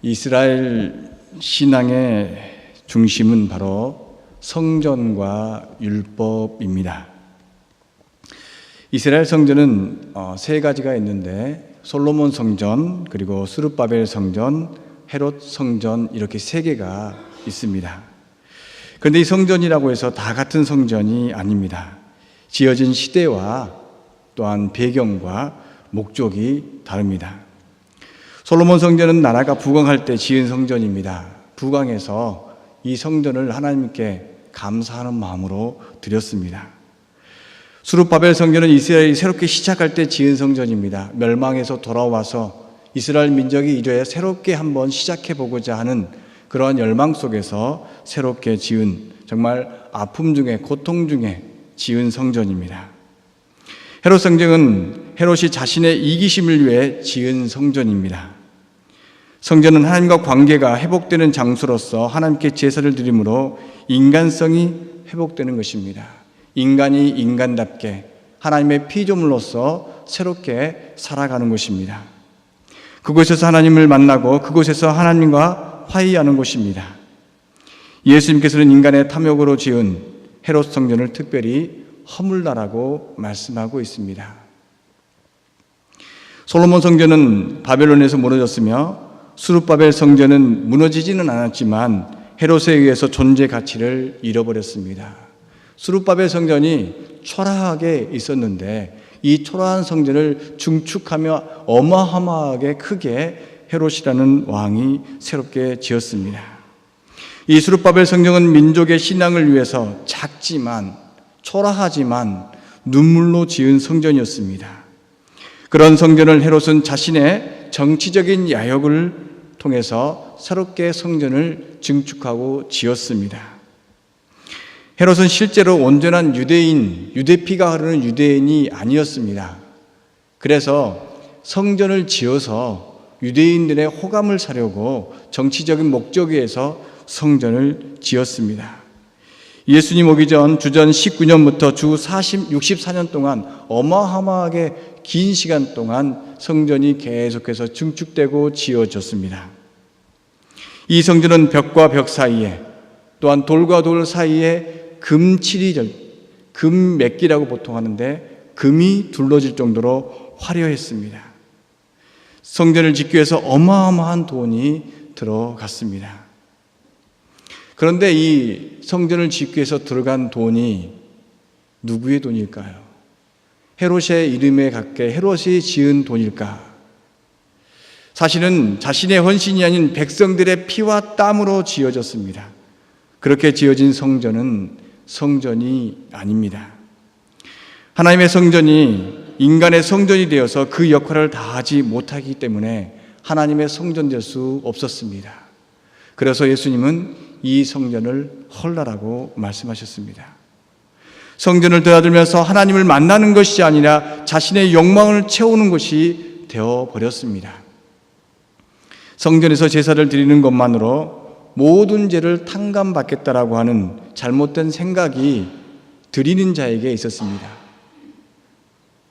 이스라엘 신앙의 중심은 바로 성전과 율법입니다. 이스라엘 성전은 세 가지가 있는데 솔로몬 성전, 그리고 스룹바벨 성전, 헤롯 성전, 이렇게 세 개가 있습니다. 그런데 이 성전이라고 해서 다 같은 성전이 아닙니다. 지어진 시대와 또한 배경과 목적이 다릅니다. 솔로몬 성전은 나라가 부강할 때 지은 성전입니다. 부강해서 이 성전을 하나님께 감사하는 마음으로 드렸습니다. 스룹바벨 성전은 이스라엘이 새롭게 시작할 때 지은 성전입니다. 멸망에서 돌아와서 이스라엘 민족이 이제 새롭게 한번 시작해보고자 하는 그러한 열망 속에서 새롭게 지은, 정말 아픔 중에 고통 중에 지은 성전입니다. 헤롯 성전은 헤롯이 자신의 이기심을 위해 지은 성전입니다. 성전은 하나님과 관계가 회복되는 장소로서 하나님께 제사를 드림으로 인간성이 회복되는 것입니다. 인간이 인간답게 하나님의 피조물로서 새롭게 살아가는 것입니다. 그곳에서 하나님을 만나고 그곳에서 하나님과 화해하는 곳입니다. 예수님께서는 인간의 탐욕으로 지은 헤롯 성전을 특별히 허물나라고 말씀하고 있습니다. 솔로몬 성전은 바벨론에서 무너졌으며 스룹바벨 성전은 무너지지는 않았지만 헤롯에 의해서 존재 가치를 잃어버렸습니다. 스룹바벨 성전이 초라하게 있었는데 이 초라한 성전을 중축하며 어마어마하게 크게 헤롯이라는 왕이 새롭게 지었습니다. 이 스룹바벨 성전은 민족의 신앙을 위해서 작지만 초라하지만 눈물로 지은 성전이었습니다. 그런 성전을 헤롯은 자신의 정치적인 야욕을 통해서 새롭게 성전을 증축하고 지었습니다. 헤롯은 실제로 온전한 유대인, 유대피가 흐르는 유대인이 아니었습니다. 그래서 성전을 지어서 유대인들의 호감을 사려고 정치적인 목적에 의해서 성전을 지었습니다. 예수님 오기 전 주전 19년부터 주 64년 동안 어마어마하게 긴 시간 동안 성전이 계속해서 증축되고 지어졌습니다. 이 성전은 벽과 벽 사이에 또한 돌과 돌 사이에 금맥기라고 보통 하는데 금이 둘러질 정도로 화려했습니다. 성전을 짓기 위해서 어마어마한 돈이 들어갔습니다. 그런데 이 성전을 짓기 위해서 들어간 돈이 누구의 돈일까요? 헤롯의 이름에 갖게 헤롯이 지은 돈일까? 사실은 자신의 헌신이 아닌 백성들의 피와 땀으로 지어졌습니다. 그렇게 지어진 성전은 성전이 아닙니다. 하나님의 성전이 인간의 성전이 되어서 그 역할을 다하지 못하기 때문에 하나님의 성전 될 수 없었습니다. 그래서 예수님은 이 성전을 헐라라고 말씀하셨습니다. 성전을 드나들면서 하나님을 만나는 것이 아니라 자신의 욕망을 채우는 것이 되어버렸습니다. 성전에서 제사를 드리는 것만으로 모든 죄를 탕감받겠다라고 하는 잘못된 생각이 드리는 자에게 있었습니다.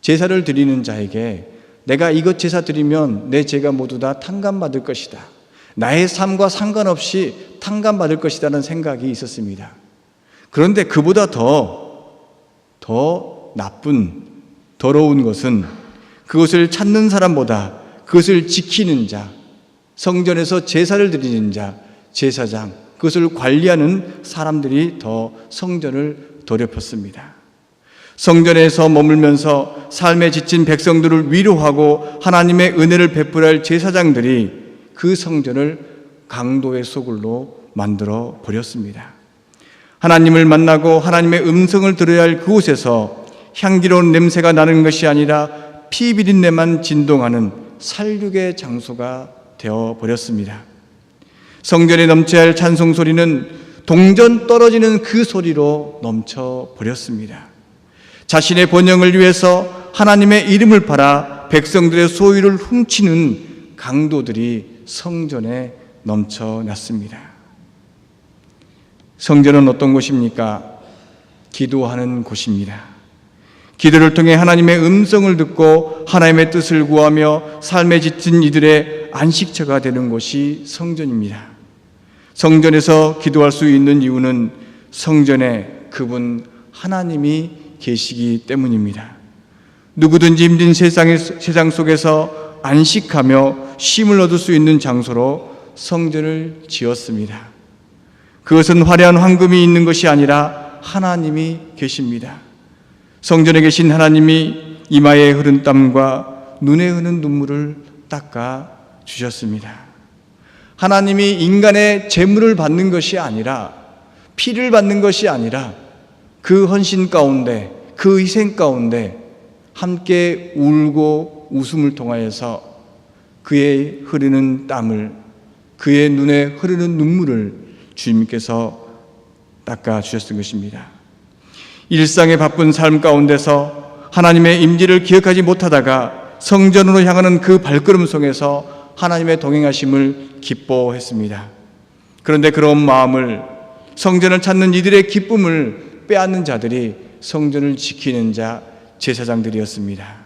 제사를 드리는 자에게 내가 이것 제사 드리면 내 죄가 모두 다 탕감받을 것이다. 나의 삶과 상관없이 탕감받을 것이라는 생각이 있었습니다. 그런데 그보다 더 나쁜, 더러운 것은 그것을 찾는 사람보다 그것을 지키는 자, 성전에서 제사를 드리는 자, 제사장, 그것을 관리하는 사람들이 더 성전을 더럽혔습니다. 성전에서 머물면서 삶에 지친 백성들을 위로하고 하나님의 은혜를 베풀어야 할 제사장들이 그 성전을 강도의 소굴로 만들어 버렸습니다. 하나님을 만나고 하나님의 음성을 들어야 할 그곳에서 향기로운 냄새가 나는 것이 아니라 피 비린내만 진동하는 살육의 장소가 되어 버렸습니다. 성전에 넘쳐야 할 찬송 소리는 동전 떨어지는 그 소리로 넘쳐 버렸습니다. 자신의 번영을 위해서 하나님의 이름을 팔아 백성들의 소유를 훔치는 강도들이 성전에 넘쳐났습니다. 성전은 어떤 곳입니까? 기도하는 곳입니다. 기도를 통해 하나님의 음성을 듣고 하나님의 뜻을 구하며 삶에 지친 이들의 안식처가 되는 곳이 성전입니다. 성전에서 기도할 수 있는 이유는 성전에 그분 하나님이 계시기 때문입니다. 누구든지 힘든 세상 속에서 안식하며 쉼을 얻을 수 있는 장소로 성전을 지었습니다. 그것은 화려한 황금이 있는 것이 아니라 하나님이 계십니다. 성전에 계신 하나님이 이마에 흐른 땀과 눈에 흐르는 눈물을 닦아 주셨습니다. 하나님이 인간의 재물을 받는 것이 아니라, 피를 받는 것이 아니라 그 헌신 가운데, 그 희생 가운데 함께 울고 웃음을 통하여서 그의 흐르는 땀을, 그의 눈에 흐르는 눈물을 주님께서 닦아 주셨던 것입니다. 일상의 바쁜 삶 가운데서 하나님의 임재를 기억하지 못하다가 성전으로 향하는 그 발걸음 속에서 하나님의 동행하심을 기뻐했습니다. 그런데 그런 마음을, 성전을 찾는 이들의 기쁨을 빼앗는 자들이 성전을 지키는 자, 제사장들이었습니다.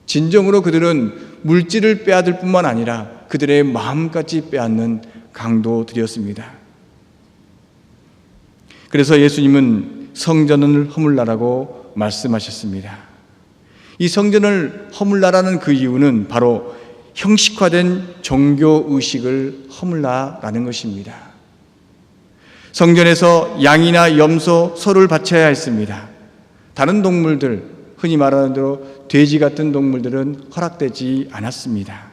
진정으로 그들은 물질을 빼앗을 뿐만 아니라 그들의 마음까지 빼앗는 강도들이었습니다. 그래서 예수님은 성전을 허물라라고 말씀하셨습니다. 이 성전을 허물라라는 그 이유는 바로 형식화된 종교의식을 허물라라는 것입니다. 성전에서 양이나 염소, 소를 바쳐야 했습니다. 다른 동물들, 흔히 말하는 대로 돼지 같은 동물들은 허락되지 않았습니다.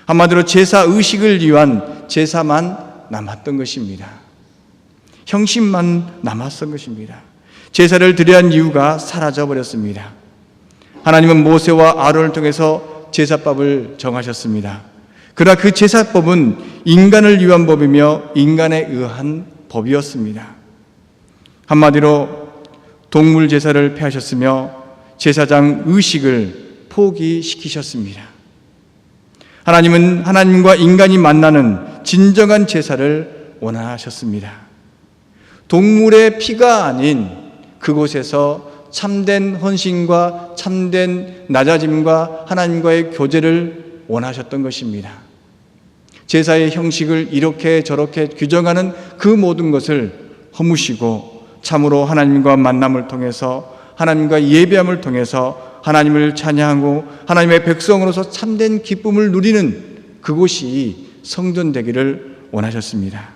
한마디로 제사의식을 위한 제사만 남았던 것입니다. 형식만 남았던 것입니다. 제사를 드려야 한 이유가 사라져버렸습니다. 하나님은 모세와 아론을 통해서 제사법을 정하셨습니다. 그러나 그 제사법은 인간을 위한 법이며 인간에 의한 법이었습니다. 한마디로 동물 제사를 폐하셨으며 제사장 의식을 포기시키셨습니다. 하나님은 하나님과 인간이 만나는 진정한 제사를 원하셨습니다. 동물의 피가 아닌 그곳에서 참된 헌신과 참된 낮아짐과 하나님과의 교제를 원하셨던 것입니다. 제사의 형식을 이렇게 저렇게 규정하는 그 모든 것을 허무시고 참으로 하나님과 만남을 통해서, 하나님과 예배함을 통해서 하나님을 찬양하고 하나님의 백성으로서 참된 기쁨을 누리는 그곳이 성전 되기를 원하셨습니다.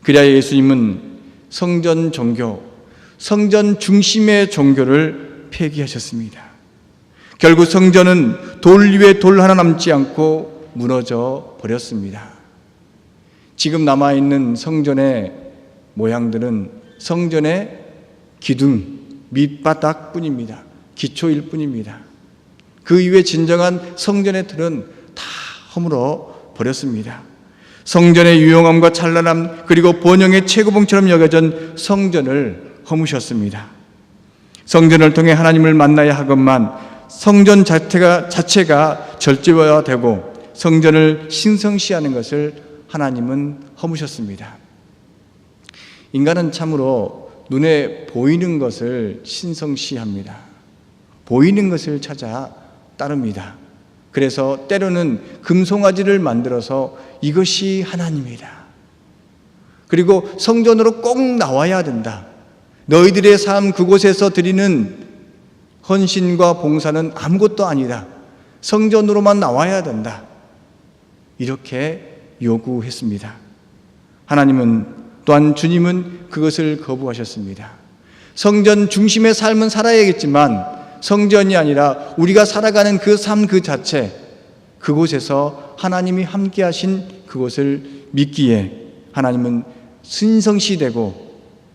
그래야 예수님은 성전 종교, 성전 중심의 종교를 폐기하셨습니다. 결국 성전은 돌 위에 돌 하나 남지 않고 무너져 버렸습니다. 지금 남아있는 성전의 모양들은 성전의 기둥, 밑바닥 뿐입니다. 기초일 뿐입니다. 그 이후에 진정한 성전의 틀은 다 허물어 버렸습니다. 성전의 유용함과 찬란함, 그리고 번영의 최고봉처럼 여겨진 성전을 허무셨습니다. 성전을 통해 하나님을 만나야 하건만 성전 자체가 절제화되고 성전을 신성시하는 것을 하나님은 허무셨습니다. 인간은 참으로 눈에 보이는 것을 신성시합니다. 보이는 것을 찾아 따릅니다. 그래서 때로는 금송아지를 만들어서 이것이 하나님이다. 그리고 성전으로 꼭 나와야 된다. 너희들의 삶 그곳에서 드리는 헌신과 봉사는 아무것도 아니다. 성전으로만 나와야 된다. 이렇게 요구했습니다. 하나님은 또한 주님은 그것을 거부하셨습니다. 성전 중심의 삶은 살아야겠지만 성전이 아니라 우리가 살아가는 그 삶 그 자체, 그곳에서 하나님이 함께 하신 그것을 믿기에 하나님은 신성시되고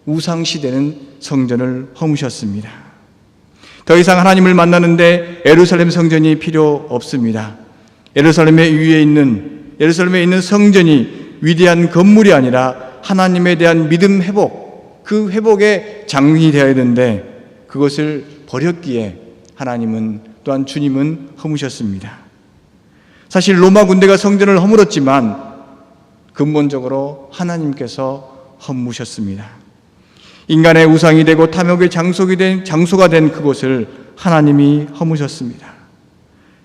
우상시되는 성전을 허무셨습니다. 더 이상 하나님을 만나는데 예루살렘 성전이 필요 없습니다. 예루살렘에 있는 성전이 위대한 건물이 아니라 하나님에 대한 믿음 회복, 그 회복의 장이 되어야 되는데 그것을 버렸기에 하나님은 또한 주님은 허무셨습니다. 사실 로마 군대가 성전을 허물었지만 근본적으로 하나님께서 허무셨습니다. 인간의 우상이 되고 탐욕의 장소가 된 그곳을 하나님이 허무셨습니다.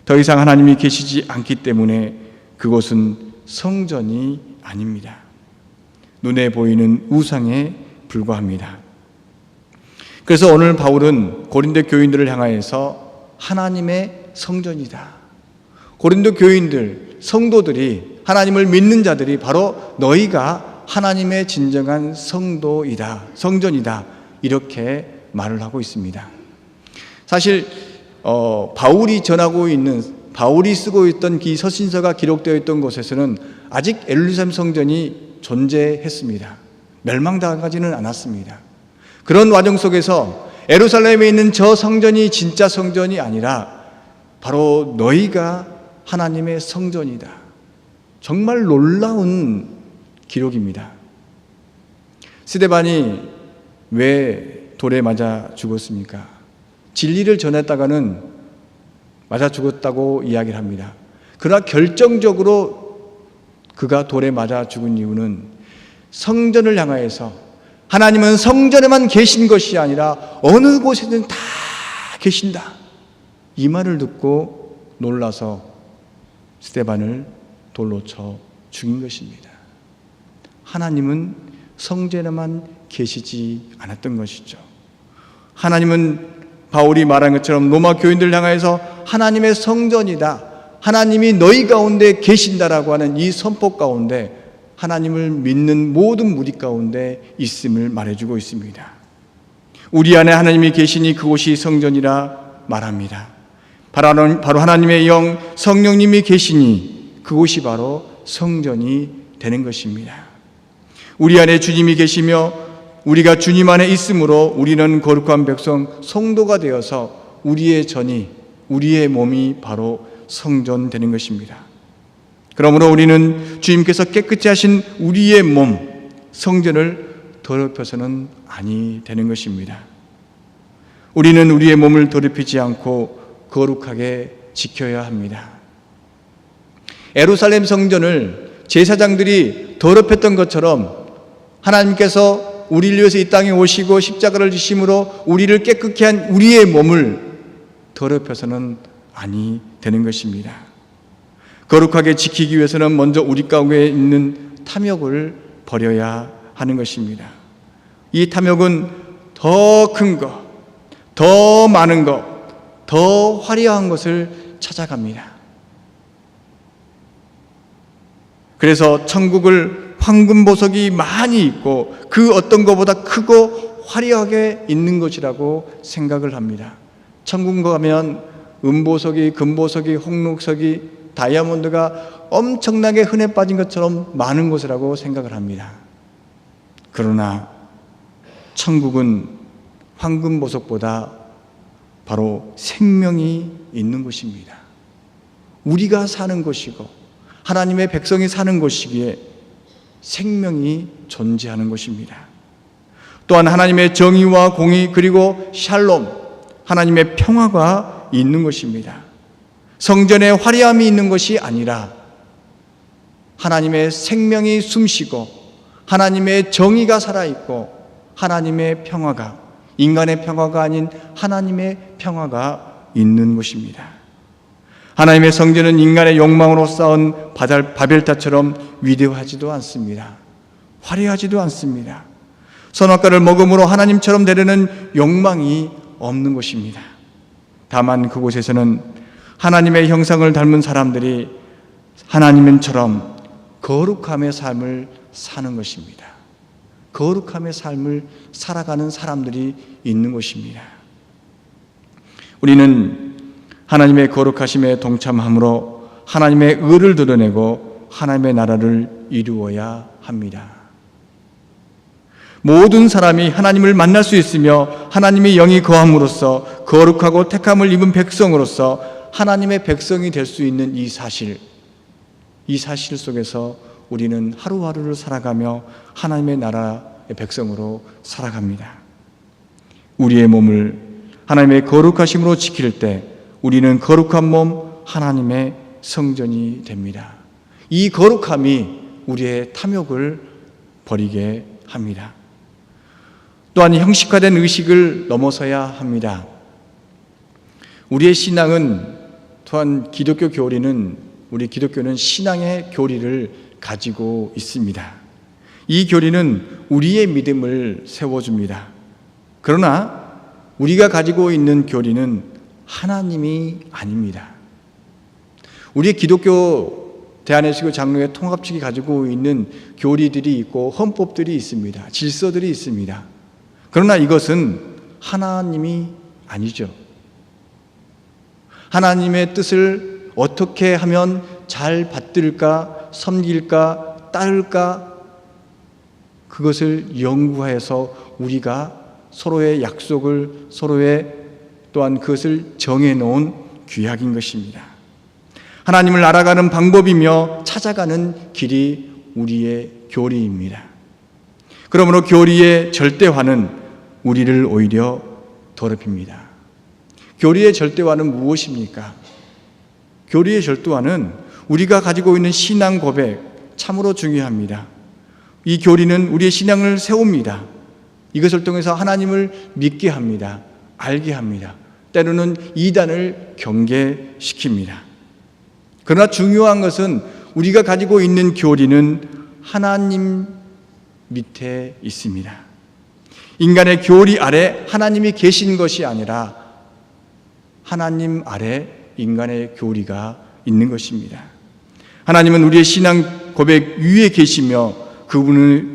더 이상 하나님이 계시지 않기 때문에 그곳은 성전이 아닙니다. 눈에 보이는 우상에 불과합니다. 그래서 오늘 바울은 고린도 교인들을 향하여서 하나님의 성전이다. 고린도 교인들, 성도들이, 하나님을 믿는 자들이 바로 너희가 하나님의 진정한 성도이다, 성전이다, 이렇게 말을 하고 있습니다. 사실 바울이 전하고 있는, 바울이 쓰고 있던 이 서신서가 기록되어 있던 곳에서는 아직 예루살렘 성전이 존재했습니다. 멸망당하지는 않았습니다. 그런 과정 속에서 예루살렘에 있는 저 성전이 진짜 성전이 아니라 바로 너희가 하나님의 성전이다. 정말 놀라운 기록입니다. 스데반이 왜 돌에 맞아 죽었습니까? 진리를 전했다가는 맞아 죽었다고 이야기를 합니다. 그러나 결정적으로 그가 돌에 맞아 죽은 이유는 성전을 향하여서 하나님은 성전에만 계신 것이 아니라 어느 곳에든 다 계신다, 이 말을 듣고 놀라서 스데반을 돌로 쳐 죽인 것입니다. 하나님은 성전에만 계시지 않았던 것이죠. 하나님은 바울이 말한 것처럼 로마 교인들을 향하여서 하나님의 성전이다, 하나님이 너희 가운데 계신다라고 하는 이 선포 가운데 하나님을 믿는 모든 무리 가운데 있음을 말해주고 있습니다. 우리 안에 하나님이 계시니 그곳이 성전이라 말합니다. 바로 하나님의 영 성령님이 계시니 그곳이 바로 성전이 되는 것입니다. 우리 안에 주님이 계시며 우리가 주님 안에 있으므로 우리는 거룩한 백성 성도가 되어서 우리의 전이, 우리의 몸이 바로 성전 되는 것입니다. 그러므로 우리는 주님께서 깨끗이 하신 우리의 몸, 성전을 더럽혀서는 아니 되는 것입니다. 우리는 우리의 몸을 더럽히지 않고 거룩하게 지켜야 합니다. 예루살렘 성전을 제사장들이 더럽혔던 것처럼 하나님께서 우리를 위해서 이 땅에 오시고 십자가를 지심으로 우리를 깨끗게 한 우리의 몸을 더럽혀서는 아니 되는 것입니다. 거룩하게 지키기 위해서는 먼저 우리 가운데 있는 탐욕을 버려야 하는 것입니다. 이 탐욕은 더 큰 것, 더 많은 것, 더 화려한 것을 찾아갑니다. 그래서 천국을 황금 보석이 많이 있고 그 어떤 것보다 크고 화려하게 있는 것이라고 생각을 합니다. 천국 가면 은보석이, 금보석이, 홍록석이, 다이아몬드가 엄청나게 흔해 빠진 것처럼 많은 곳이라고 생각을 합니다. 그러나 천국은 황금 보석보다 바로 생명이 있는 곳입니다. 우리가 사는 곳이고 하나님의 백성이 사는 곳이기에 생명이 존재하는 곳입니다. 또한 하나님의 정의와 공의 그리고 샬롬, 하나님의 평화가 있는 것입니다. 성전에 화려함이 있는 것이 아니라 하나님의 생명이 숨쉬고 하나님의 정의가 살아있고 하나님의 평화가, 인간의 평화가 아닌 하나님의 평화가 있는 곳입니다. 하나님의 성전은 인간의 욕망으로 쌓은 바벨탑처럼 위대하지도 않습니다. 화려하지도 않습니다. 선악과를 먹음으로 하나님처럼 되려는 욕망이 없는 곳입니다. 다만 그곳에서는 하나님의 형상을 닮은 사람들이 하나님처럼 거룩함의 삶을 사는 것입니다. 거룩함의 삶을 살아가는 사람들이 있는 것입니다. 우리는 하나님의 거룩하심에 동참함으로 하나님의 의를 드러내고 하나님의 나라를 이루어야 합니다. 모든 사람이 하나님을 만날 수 있으며 하나님의 영이 거함으로써 거룩하고 택함을 입은 백성으로서 하나님의 백성이 될 수 있는 이 사실 속에서 우리는 하루하루를 살아가며 하나님의 나라의 백성으로 살아갑니다. 우리의 몸을 하나님의 거룩하심으로 지킬 때 우리는 거룩한 몸 하나님의 성전이 됩니다. 이 거룩함이 우리의 탐욕을 버리게 합니다. 또한 형식화된 의식을 넘어서야 합니다. 우리의 신앙은 또한 기독교 교리는, 우리 기독교는 신앙의 교리를 가지고 있습니다. 이 교리는 우리의 믿음을 세워줍니다. 그러나 우리가 가지고 있는 교리는 하나님이 아닙니다. 우리 기독교 대한예수교 장로회 통합 측이 가지고 있는 교리들이 있고 헌법들이 있습니다. 질서들이 있습니다. 그러나 이것은 하나님이 아니죠. 하나님의 뜻을 어떻게 하면 잘 받들까, 섬길까, 따를까, 그것을 연구해서 우리가 서로의 약속을, 서로의 또한 그것을 정해놓은 규약인 것입니다. 하나님을 알아가는 방법이며 찾아가는 길이 우리의 교리입니다. 그러므로 교리의 절대화는 우리를 오히려 더럽힙니다. 교리의 절대화는 무엇입니까? 교리의 절대화는 우리가 가지고 있는 신앙 고백, 참으로 중요합니다. 이 교리는 우리의 신앙을 세웁니다. 이것을 통해서 하나님을 믿게 합니다. 알게 합니다. 때로는 이단을 경계시킵니다. 그러나 중요한 것은 우리가 가지고 있는 교리는 하나님 밑에 있습니다. 인간의 교리 아래 하나님이 계신 것이 아니라 하나님 아래 인간의 교리가 있는 것입니다. 하나님은 우리의 신앙 고백 위에 계시며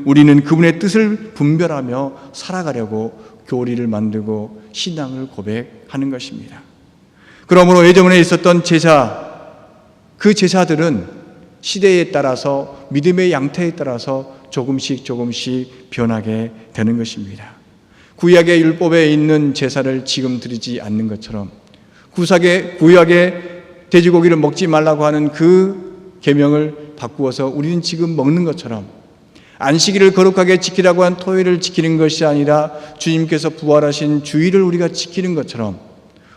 우리는 그분의 뜻을 분별하며 살아가려고 교리를 만들고 신앙을 고백하는 것입니다. 그러므로 예전에 있었던 제사, 그 제사들은 시대에 따라서, 믿음의 양태에 따라서 조금씩 변하게 되는 것입니다. 구약의 율법에 있는 제사를 지금 드리지 않는 것처럼, 구약의 돼지고기를 먹지 말라고 하는 그 계명을 바꾸어서 우리는 지금 먹는 것처럼, 안식일을 거룩하게 지키라고 한 토요일을 지키는 것이 아니라 주님께서 부활하신 주일을 우리가 지키는 것처럼,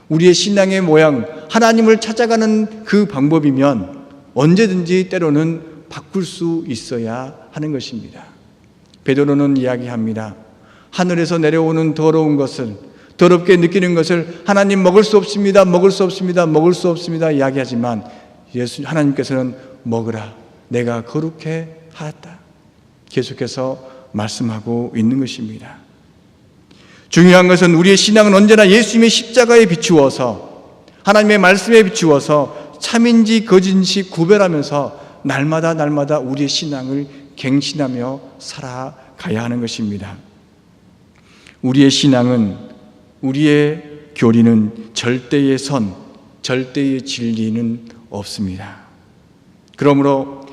우리의 신앙의 모양, 하나님을 찾아가는 그 방법이면 언제든지 때로는 바꿀 수 있어야 하는 것입니다. 베드로는 이야기합니다. 하늘에서 내려오는 더러운 것을, 더럽게 느끼는 것을 하나님 먹을 수 없습니다, 먹을 수 없습니다, 먹을 수 없습니다 이야기하지만 하나님께서는 먹으라, 내가 거룩해 하였다, 계속해서 말씀하고 있는 것입니다. 중요한 것은 우리의 신앙은 언제나 예수님의 십자가에 비추어서, 하나님의 말씀에 비추어서 참인지 거짓인지 구별하면서 날마다 우리의 신앙을 갱신하며 살아가야 하는 것입니다. 우리의 신앙은, 우리의 교리는 절대의 선, 절대의 진리는 없습니다. 그러므로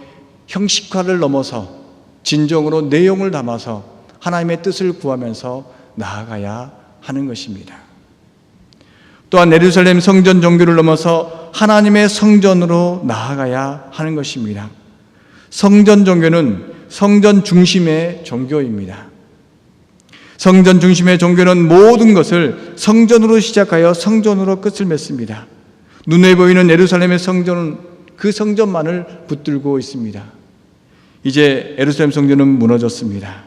형식화를 넘어서 진정으로 내용을 담아서 하나님의 뜻을 구하면서 나아가야 하는 것입니다. 또한 예루살렘 성전 종교를 넘어서 하나님의 성전으로 나아가야 하는 것입니다. 성전 종교는 성전 중심의 종교입니다. 성전 중심의 종교는 모든 것을 성전으로 시작하여 성전으로 끝을 맺습니다. 눈에 보이는 예루살렘의 성전은 그 성전만을 붙들고 있습니다. 이제 예루살렘 성전은 무너졌습니다.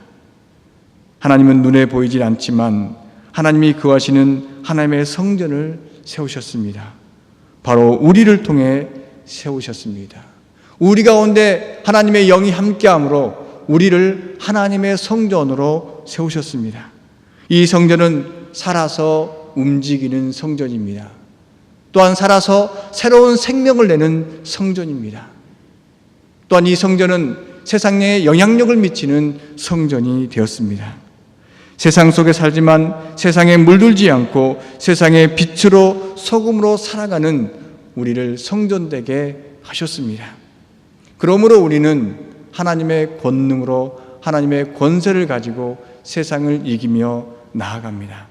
하나님은 눈에 보이질 않지만 하나님이 거하시는 하나님의 성전을 세우셨습니다. 바로 우리를 통해 세우셨습니다. 우리 가운데 하나님의 영이 함께함으로 우리를 하나님의 성전으로 세우셨습니다. 이 성전은 살아서 움직이는 성전입니다. 또한 살아서 새로운 생명을 내는 성전입니다. 또한 이 성전은 세상에 영향력을 미치는 성전이 되었습니다. 세상 속에 살지만 세상에 물들지 않고 세상의 빛으로 소금으로 살아가는 우리를 성전되게 하셨습니다. 그러므로 우리는 하나님의 권능으로, 하나님의 권세를 가지고 세상을 이기며 나아갑니다.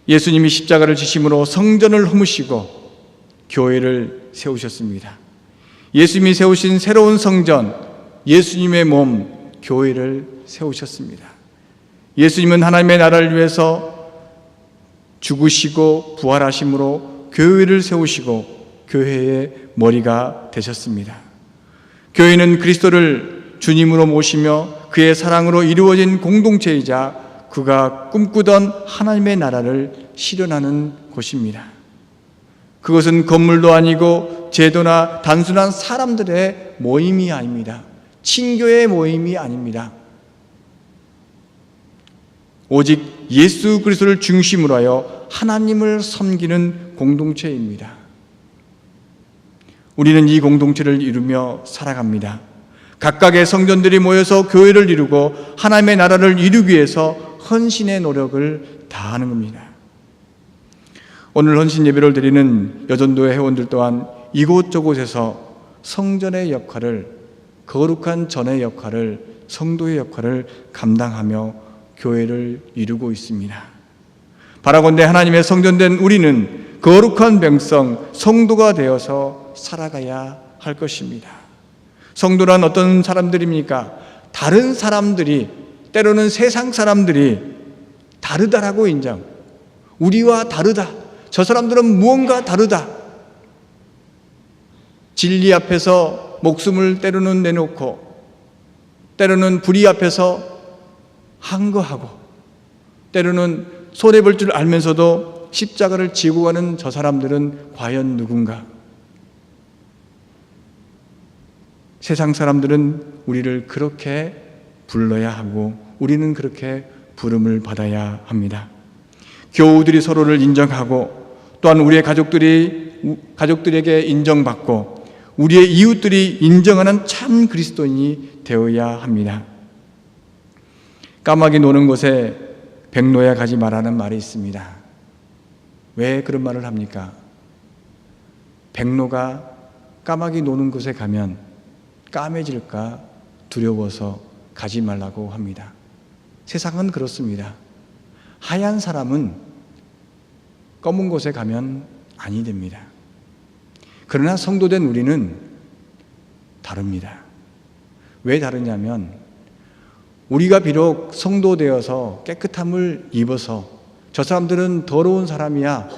예수님이 십자가를 지심으로 성전을 허무시고 교회를 세우셨습니다. 예수님이 세우신 새로운 성전, 예수님의 몸, 교회를 세우셨습니다. 예수님은 하나님의 나라를 위해서 죽으시고 부활하심으로 교회를 세우시고 교회의 머리가 되셨습니다. 교회는 그리스도를 주님으로 모시며 그의 사랑으로 이루어진 공동체이자 그가 꿈꾸던 하나님의 나라를 실현하는 곳입니다. 그것은 건물도 아니고 제도나 단순한 사람들의 모임이 아닙니다. 친교의 모임이 아닙니다. 오직 예수 그리스도를 중심으로 하여 하나님을 섬기는 공동체입니다. 우리는 이 공동체를 이루며 살아갑니다. 각각의 성전들이 모여서 교회를 이루고 하나님의 나라를 이루기 위해서 헌신의 노력을 다하는 겁니다. 오늘 헌신 예배를 드리는 여전도의 회원들 또한 이곳저곳에서 성전의 역할을, 거룩한 전의 역할을, 성도의 역할을 감당하며 교회를 이루고 있습니다. 바라건대 하나님의 성전된 우리는 거룩한 백성, 성도가 되어서 살아가야 할 것입니다. 성도란 어떤 사람들입니까? 다른 사람들이, 때로는 세상 사람들이 다르다라고 인정, 우리와 다르다, 저 사람들은 무언가 다르다, 진리 앞에서 목숨을 때로는 내놓고 때로는 불의 앞에서 항거하고 때로는 손해볼 줄 알면서도 십자가를 지고 가는 저 사람들은 과연 누군가? 세상 사람들은 우리를 그렇게 불러야 하고 우리는 그렇게 부름을 받아야 합니다. 교우들이 서로를 인정하고 또한 우리의 가족들에게 인정받고 우리의 이웃들이 인정하는 참 그리스도인이 되어야 합니다. 까마귀 노는 곳에 백로야 가지 말라는 말이 있습니다. 왜 그런 말을 합니까? 백로가 까마귀 노는 곳에 가면 까매질까 두려워서 가지 말라고 합니다. 세상은 그렇습니다. 하얀 사람은 검은 곳에 가면 아니 됩니다. 그러나 성도된 우리는 다릅니다. 왜 다르냐면 우리가 비록 성도 되어서 깨끗함을 입어서 저 사람들은 더러운 사람이야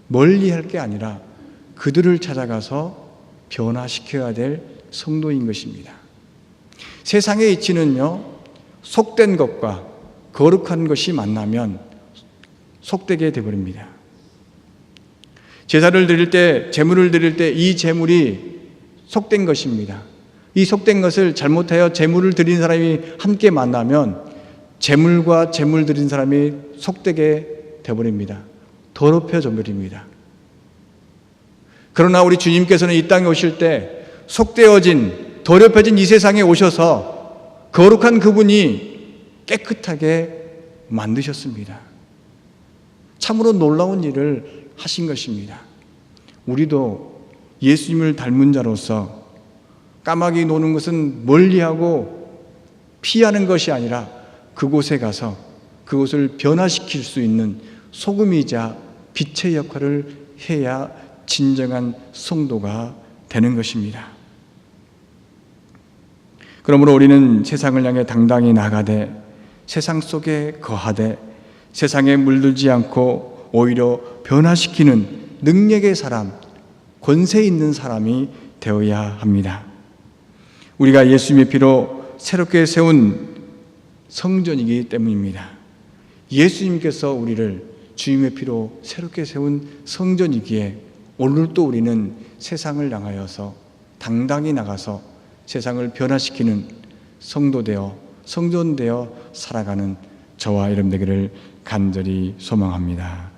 멀리 할 게 아니라 그들을 찾아가서 변화시켜야 될 성도인 것입니다. 세상의 이치는요, 속된 것과 거룩한 것이 만나면 속되게 되어버립니다. 제사를 드릴 때, 제물을 드릴 때 이 제물이 속된 것입니다. 이 속된 것을 잘못하여 제물을 드린 사람이 함께 만나면 제물과 제물 드린 사람이 속되게 되어버립니다. 더럽혀져 버립니다. 그러나 우리 주님께서는 이 땅에 오실 때 속되어진, 더럽혀진 이 세상에 오셔서 거룩한 그분이 깨끗하게 만드셨습니다. 참으로 놀라운 일을 하신 것입니다. 우리도 예수님을 닮은 자로서 까마귀 노는 것은 멀리하고 피하는 것이 아니라 그곳에 가서 그곳을 변화시킬 수 있는 소금이자 빛의 역할을 해야 진정한 성도가 되는 것입니다. 그러므로 우리는 세상을 향해 당당히 나가되 세상 속에 거하되 세상에 물들지 않고 오히려 변화시키는 능력의 사람, 권세 있는 사람이 되어야 합니다. 우리가 예수님의 피로 새롭게 세운 성전이기 때문입니다. 예수님께서 우리를 주님의 피로 새롭게 세운 성전이기에 오늘도 우리는 세상을 향하여서 당당히 나가서 세상을 변화시키는 성도되어 성전되어 살아가는 저와 여러분 되기를 간절히 소망합니다.